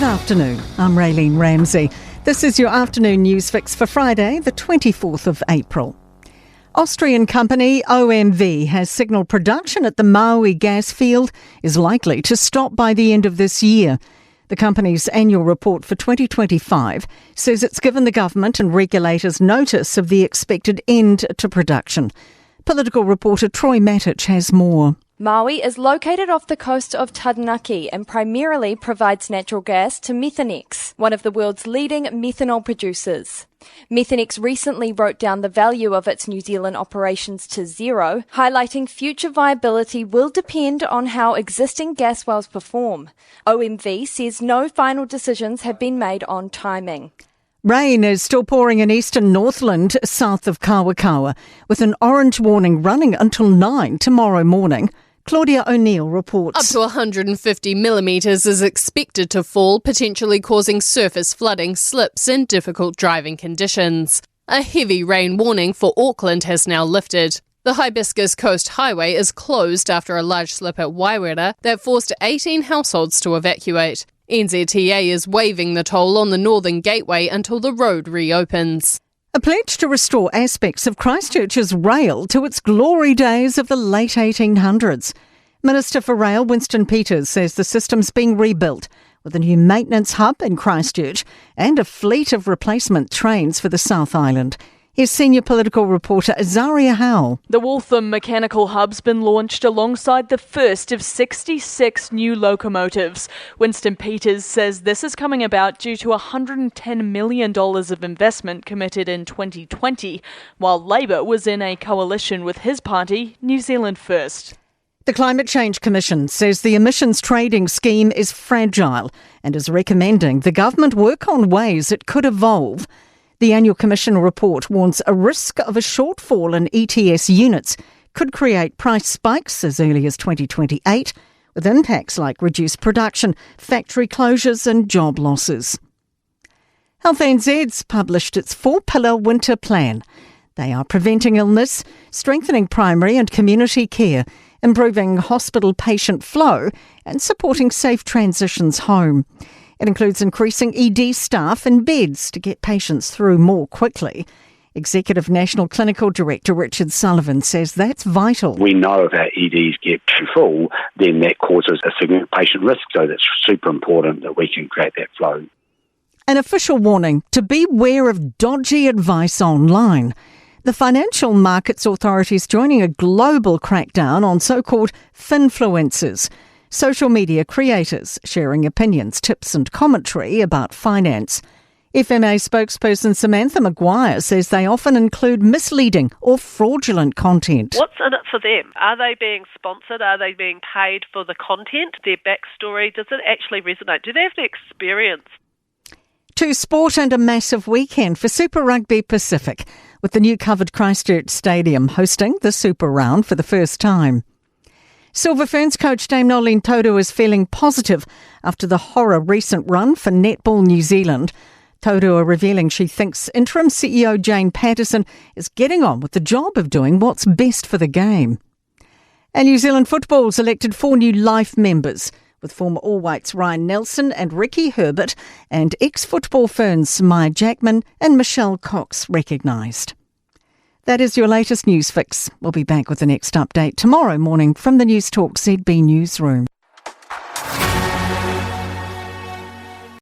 Good afternoon, I'm Raylene Ramsey. This is your afternoon news fix for Friday, the 24th of April. Austrian company OMV has signalled production at the Maui gas field is likely to stop by the end of this year. The company's annual report for 2025 says it's given the government and regulators notice of the expected end to production. Political reporter Troy Matic has more. Maui is located off the coast of Taranaki and primarily provides natural gas to Methanex, one of the world's leading methanol producers. Methanex recently wrote down the value of its New Zealand operations to zero, highlighting future viability will depend on how existing gas wells perform. OMV says no final decisions have been made on timing. Rain is still pouring in eastern Northland, south of Kawakawa, with an orange warning running until 9 tomorrow morning. Claudia O'Neill reports. Up to 150 millimetres is expected to fall, potentially causing surface flooding, slips and difficult driving conditions. A heavy rain warning for Auckland has now lifted. The Hibiscus Coast Highway is closed after a large slip at Waiwera that forced 18 households to evacuate. NZTA is waiving the toll on the Northern Gateway until the road reopens. A pledge to restore aspects of Christchurch's rail to its glory days of the late 1800s. Minister for Rail Winston Peters says the system's being rebuilt with a new maintenance hub in Christchurch and a fleet of replacement trains for the South Island. Here's senior political reporter Azaria Howell. The Waltham Mechanical Hub's been launched alongside the first of 66 new locomotives. Winston Peters says this is coming about due to $110 million of investment committed in 2020, while Labour was in a coalition with his party, New Zealand First. The Climate Change Commission says the emissions trading scheme is fragile and is recommending the government work on ways it could evolve. The annual Commission report warns a risk of a shortfall in ETS units could create price spikes as early as 2028, with impacts like reduced production, factory closures and job losses. Health NZ's published its 4-pillar winter plan. They are preventing illness, strengthening primary and community care, improving hospital patient flow and supporting safe transitions home. It includes increasing ED staff and beds to get patients through more quickly. Executive National Clinical Director Richard Sullivan says that's vital. We know if our EDs get too full, then that causes a significant patient risk, so that's super important that we can create that flow. An official warning to beware of dodgy advice online. The Financial Markets Authority is joining a global crackdown on so-called finfluencers, social media creators sharing opinions, tips and commentary about finance. FMA spokesperson Samantha Maguire says they often include misleading or fraudulent content. What's in it for them? Are they being sponsored? Are they being paid for the content? Their backstory? Does it actually resonate? Do they have the experience? To sport and a massive weekend for Super Rugby Pacific, with the new covered Christchurch Stadium hosting the Super Round for the first time. Silver Ferns coach Dame Nolene Todo is feeling positive after the horror recent run for Netball New Zealand. Todo are revealing she thinks interim CEO Jane Patterson is getting on with the job of doing what's best for the game. And New Zealand Football's elected 4 new life members, with former All Whites Ryan Nelson and Ricky Herbert and ex-Football Ferns Maya Jackman and Michelle Cox recognised. That is your latest news fix. We'll be back with the next update tomorrow morning from the Newstalk ZB newsroom.